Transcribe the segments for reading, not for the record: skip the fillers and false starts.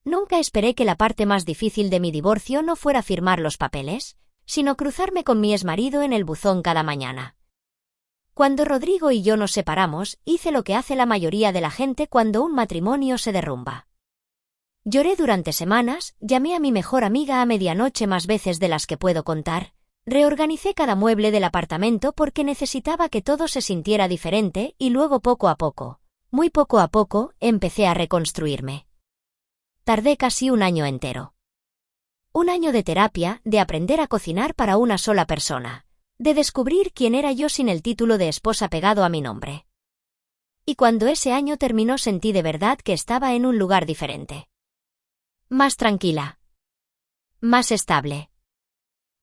Nunca esperé que la parte más difícil de mi divorcio no fuera firmar los papeles, sino cruzarme con mi exmarido en el buzón cada mañana. Cuando Rodrigo y yo nos separamos, hice lo que hace la mayoría de la gente cuando un matrimonio se derrumba. Lloré durante semanas, llamé a mi mejor amiga a medianoche más veces de las que puedo contar, reorganicé cada mueble del apartamento porque necesitaba que todo se sintiera diferente y luego poco a poco, muy poco a poco, empecé a reconstruirme. Tardé casi un año entero. Un año de terapia, de aprender a cocinar para una sola persona, de descubrir quién era yo sin el título de esposa pegado a mi nombre. Y cuando ese año terminó sentí de verdad que estaba en un lugar diferente. Más tranquila. Más estable.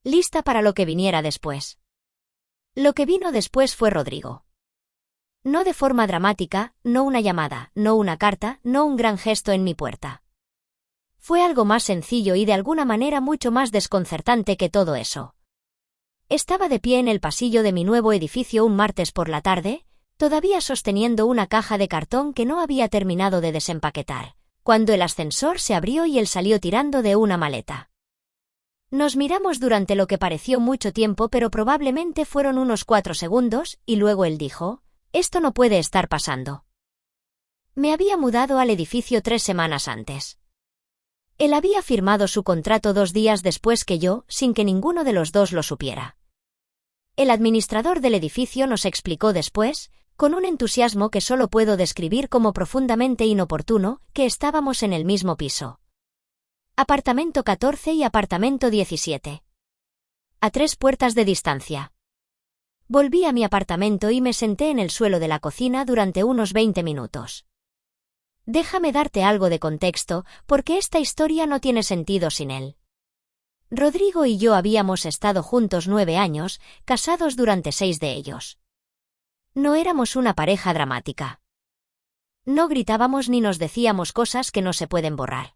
Lista para lo que viniera después. Lo que vino después fue Rodrigo. No de forma dramática, no una llamada, no una carta, no un gran gesto en mi puerta. Fue algo más sencillo y de alguna manera mucho más desconcertante que todo eso. Estaba de pie en el pasillo de mi nuevo edificio un martes por la tarde, todavía sosteniendo una caja de cartón que no había terminado de desempaquetar, cuando el ascensor se abrió y él salió tirando de una maleta. Nos miramos durante lo que pareció mucho tiempo, pero probablemente fueron unos 4 segundos, y luego él dijo: «Esto no puede estar pasando». Me había mudado al edificio 3 semanas antes. Él había firmado su contrato 2 días después que yo, sin que ninguno de los dos lo supiera. El administrador del edificio nos explicó después, con un entusiasmo que solo puedo describir como profundamente inoportuno, que estábamos en el mismo piso. Apartamento 14 y apartamento 17. A 3 puertas de distancia. Volví a mi apartamento y me senté en el suelo de la cocina durante unos 20 minutos. Déjame darte algo de contexto, porque esta historia no tiene sentido sin él. Rodrigo y yo habíamos estado juntos 9 años, casados durante 6 de ellos. No éramos una pareja dramática. No gritábamos ni nos decíamos cosas que no se pueden borrar.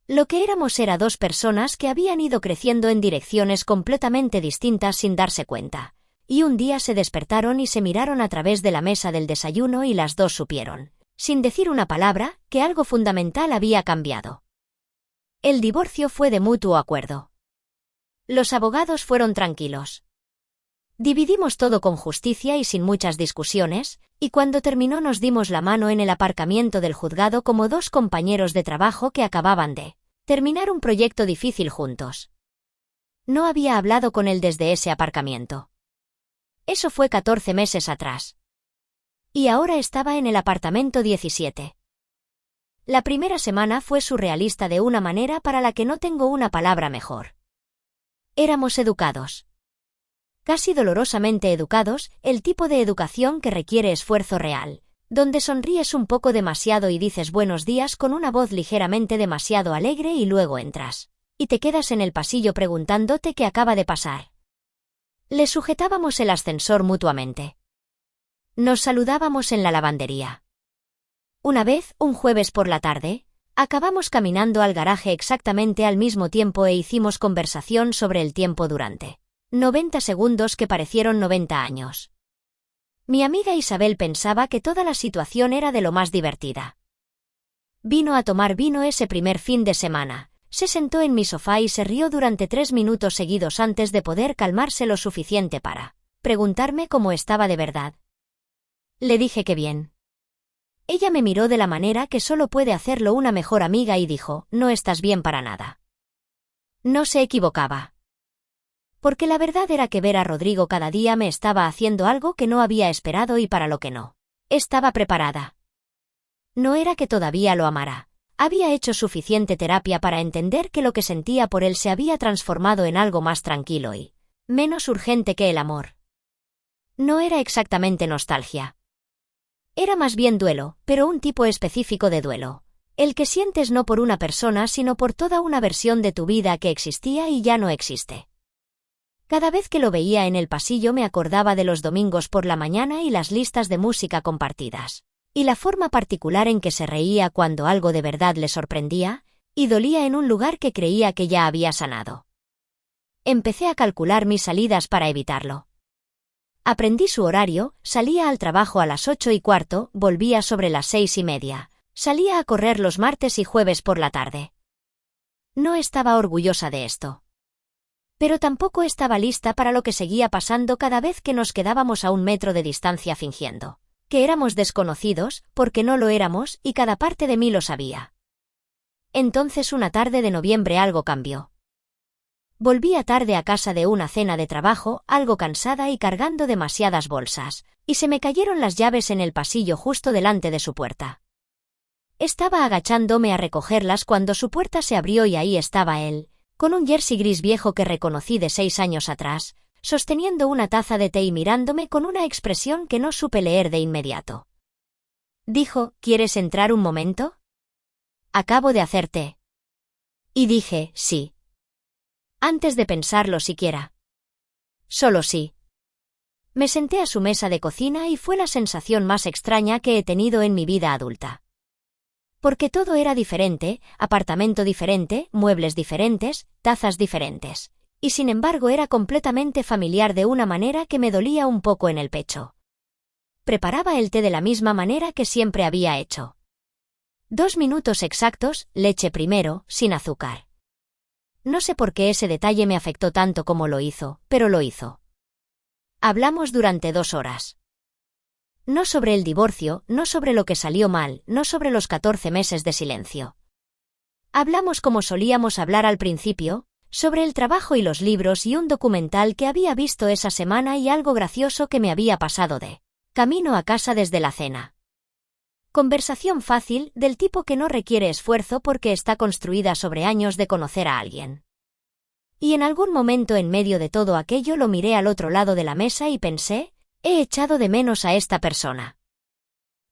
Lo que éramos era 2 personas que habían ido creciendo en direcciones completamente distintas sin darse cuenta, y un día se despertaron y se miraron a través de la mesa del desayuno y las 2 supieron, sin decir una palabra, que algo fundamental había cambiado. El divorcio fue de mutuo acuerdo. Los abogados fueron tranquilos. Dividimos todo con justicia y sin muchas discusiones, y cuando terminó nos dimos la mano en el aparcamiento del juzgado como 2 compañeros de trabajo que acababan de terminar un proyecto difícil juntos. No había hablado con él desde ese aparcamiento. Eso fue 14 meses atrás. Y ahora estaba en el apartamento 17. La primera semana fue surrealista de una manera para la que no tengo una palabra mejor. Éramos educados. Casi dolorosamente educados, el tipo de educación que requiere esfuerzo real, donde sonríes un poco demasiado y dices buenos días con una voz ligeramente demasiado alegre y luego entras, y te quedas en el pasillo preguntándote qué acaba de pasar. Le sujetábamos el ascensor mutuamente. Nos saludábamos en la lavandería. Una vez, un jueves por la tarde, acabamos caminando al garaje exactamente al mismo tiempo e hicimos conversación sobre el tiempo durante 90 segundos que parecieron 90 años. Mi amiga Isabel pensaba que toda la situación era de lo más divertida. Vino a tomar vino ese primer fin de semana, se sentó en mi sofá y se rió durante 3 minutos seguidos antes de poder calmarse lo suficiente para preguntarme cómo estaba de verdad. Le dije que bien. Ella me miró de la manera que solo puede hacerlo una mejor amiga y dijo: «No estás bien para nada». No se equivocaba. Porque la verdad era que ver a Rodrigo cada día me estaba haciendo algo que no había esperado y para lo que no estaba preparada. No era que todavía lo amara. Había hecho suficiente terapia para entender que lo que sentía por él se había transformado en algo más tranquilo y menos urgente que el amor. No era exactamente nostalgia. Era más bien duelo, pero un tipo específico de duelo. El que sientes no por una persona sino por toda una versión de tu vida que existía y ya no existe. Cada vez que lo veía en el pasillo me acordaba de los domingos por la mañana y las listas de música compartidas, y la forma particular en que se reía cuando algo de verdad le sorprendía, y dolía en un lugar que creía que ya había sanado. Empecé a calcular mis salidas para evitarlo. Aprendí su horario, salía al trabajo a las 8:15, volvía sobre las 6:30, Salía a correr los martes y jueves por la tarde. No estaba orgullosa de esto. Pero tampoco estaba lista para lo que seguía pasando cada vez que nos quedábamos a 1 metro de distancia fingiendo que éramos desconocidos, porque no lo éramos y cada parte de mí lo sabía. Entonces una tarde de noviembre algo cambió. Volvía tarde a casa de una cena de trabajo, algo cansada y cargando demasiadas bolsas, y se me cayeron las llaves en el pasillo justo delante de su puerta. Estaba agachándome a recogerlas cuando su puerta se abrió y ahí estaba él, con un jersey gris viejo que reconocí de 6 años atrás, sosteniendo una taza de té y mirándome con una expresión que no supe leer de inmediato. Dijo, ¿quieres entrar un momento? Acabo de hacer té. Y dije, sí. Antes de pensarlo siquiera. Solo sí. Me senté a su mesa de cocina y fue la sensación más extraña que he tenido en mi vida adulta. Porque todo era diferente, apartamento diferente, muebles diferentes, tazas diferentes. Y sin embargo era completamente familiar de una manera que me dolía un poco en el pecho. Preparaba el té de la misma manera que siempre había hecho. 2 minutos exactos, leche primero, sin azúcar. No sé por qué ese detalle me afectó tanto como lo hizo, pero lo hizo. Hablamos durante 2 horas. No sobre el divorcio, no sobre lo que salió mal, no sobre los 14 meses de silencio. Hablamos como solíamos hablar al principio, sobre el trabajo y los libros y un documental que había visto esa semana y algo gracioso que me había pasado de camino a casa desde la cena. Conversación fácil, del tipo que no requiere esfuerzo porque está construida sobre años de conocer a alguien. Y en algún momento en medio de todo aquello lo miré al otro lado de la mesa y pensé, he echado de menos a esta persona.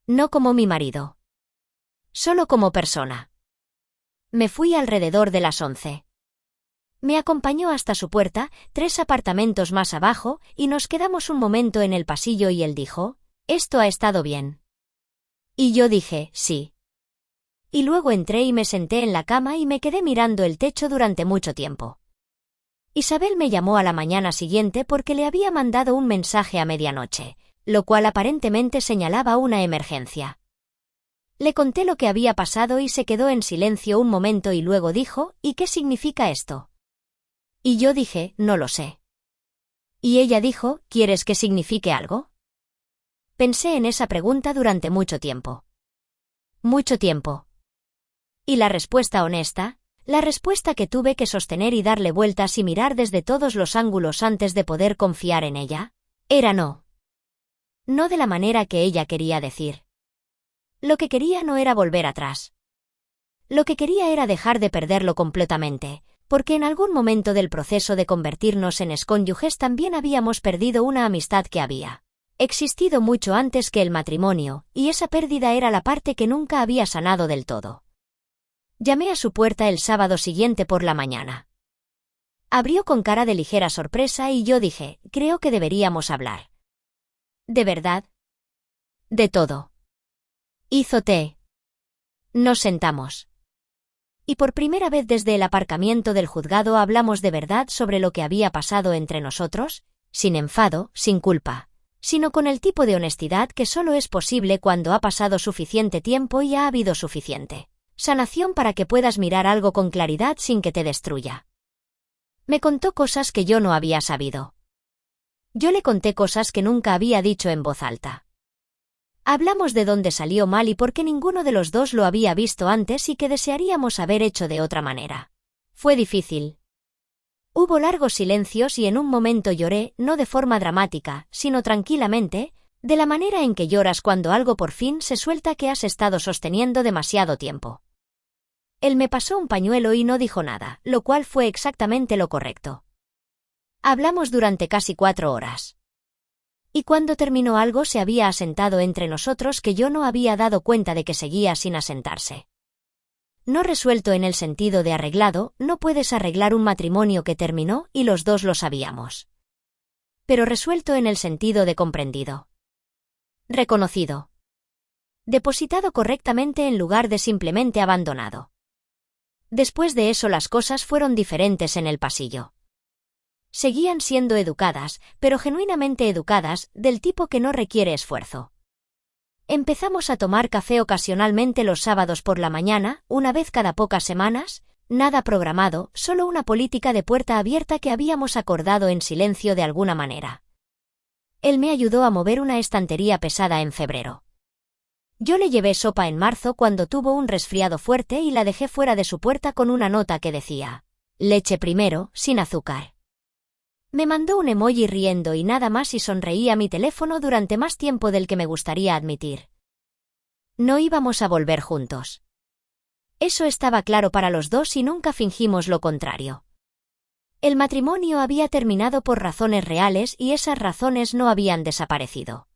No como mi marido. Solo como persona. Me fui alrededor de las 11. Me acompañó hasta su puerta, 3 apartamentos más abajo, y nos quedamos un momento en el pasillo y él dijo, «¿Esto ha estado bien?» Y yo dije, «Sí». Y luego entré y me senté en la cama y me quedé mirando el techo durante mucho tiempo. Isabel me llamó a la mañana siguiente porque le había mandado un mensaje a medianoche, lo cual aparentemente señalaba una emergencia. Le conté lo que había pasado y se quedó en silencio un momento y luego dijo, «¿Y qué significa esto?» Y yo dije, «No lo sé». Y ella dijo, «¿Quieres que signifique algo?» Pensé en esa pregunta durante mucho tiempo. Mucho tiempo. Y la respuesta honesta, la respuesta que tuve que sostener y darle vueltas y mirar desde todos los ángulos antes de poder confiar en ella, era no. No de la manera que ella quería decir. Lo que quería no era volver atrás. Lo que quería era dejar de perderlo completamente, porque en algún momento del proceso de convertirnos en excónyuges también habíamos perdido una amistad que había existido mucho antes que el matrimonio, y esa pérdida era la parte que nunca había sanado del todo. Llamé a su puerta el sábado siguiente por la mañana. Abrió con cara de ligera sorpresa y yo dije, «Creo que deberíamos hablar». «¿De verdad?» «De todo». Hizo té. Nos sentamos. Y por primera vez desde el aparcamiento del juzgado hablamos de verdad sobre lo que había pasado entre nosotros, sin enfado, sin culpa, sino con el tipo de honestidad que solo es posible cuando ha pasado suficiente tiempo y ha habido suficiente sanación para que puedas mirar algo con claridad sin que te destruya. Me contó cosas que yo no había sabido. Yo le conté cosas que nunca había dicho en voz alta. Hablamos de dónde salió mal y por qué ninguno de los dos lo había visto antes y que desearíamos haber hecho de otra manera. Fue difícil. Hubo largos silencios y en un momento lloré, no de forma dramática, sino tranquilamente, de la manera en que lloras cuando algo por fin se suelta que has estado sosteniendo demasiado tiempo. Él me pasó un pañuelo y no dijo nada, lo cual fue exactamente lo correcto. Hablamos durante casi 4 horas. Y cuando terminó algo se había asentado entre nosotros que yo no había dado cuenta de que seguía sin asentarse. No resuelto en el sentido de arreglado, no puedes arreglar un matrimonio que terminó y los dos lo sabíamos. Pero resuelto en el sentido de comprendido. Reconocido. Depositado correctamente en lugar de simplemente abandonado. Después de eso las cosas fueron diferentes en el pasillo. Seguían siendo educadas, pero genuinamente educadas, del tipo que no requiere esfuerzo. Empezamos a tomar café ocasionalmente los sábados por la mañana, una vez cada pocas semanas, nada programado, solo una política de puerta abierta que habíamos acordado en silencio de alguna manera. Él me ayudó a mover una estantería pesada en febrero. Yo le llevé sopa en marzo cuando tuvo un resfriado fuerte y la dejé fuera de su puerta con una nota que decía: leche primero, sin azúcar. Me mandó un emoji riendo y nada más y sonreí a mi teléfono durante más tiempo del que me gustaría admitir. No íbamos a volver juntos. Eso estaba claro para los dos y nunca fingimos lo contrario. El matrimonio había terminado por razones reales y esas razones no habían desaparecido.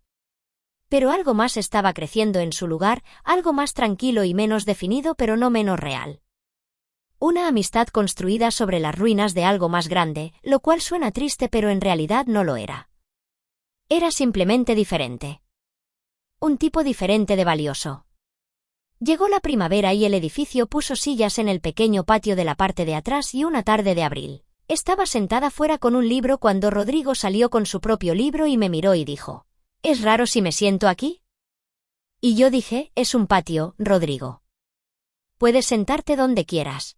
Pero algo más estaba creciendo en su lugar, algo más tranquilo y menos definido pero no menos real. Una amistad construida sobre las ruinas de algo más grande, lo cual suena triste pero en realidad no lo era. Era simplemente diferente. Un tipo diferente de valioso. Llegó la primavera y el edificio puso sillas en el pequeño patio de la parte de atrás y una tarde de abril. Estaba sentada fuera con un libro cuando Rodrigo salió con su propio libro y me miró y dijo: ¿Es raro si me siento aquí? Y yo dije: es un patio, Rodrigo. Puedes sentarte donde quieras.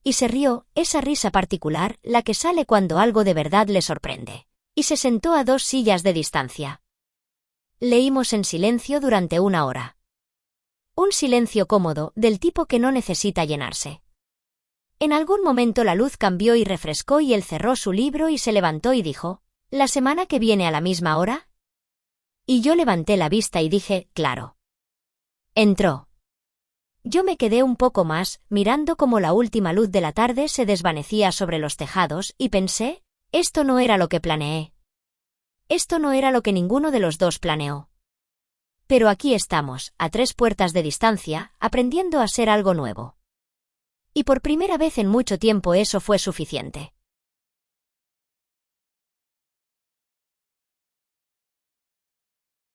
Y se rió, esa risa particular, la que sale cuando algo de verdad le sorprende. Y se sentó a 2 sillas de distancia. Leímos en silencio durante 1 hora. Un silencio cómodo, del tipo que no necesita llenarse. En algún momento la luz cambió y refrescó y él cerró su libro y se levantó y dijo: ¿La semana que viene a la misma hora? Y yo levanté la vista y dije: claro. Entró. Yo me quedé un poco más, mirando cómo la última luz de la tarde se desvanecía sobre los tejados, y pensé: esto no era lo que planeé. Esto no era lo que ninguno de los dos planeó. Pero aquí estamos, a 3 puertas de distancia, aprendiendo a ser algo nuevo. Y por primera vez en mucho tiempo eso fue suficiente.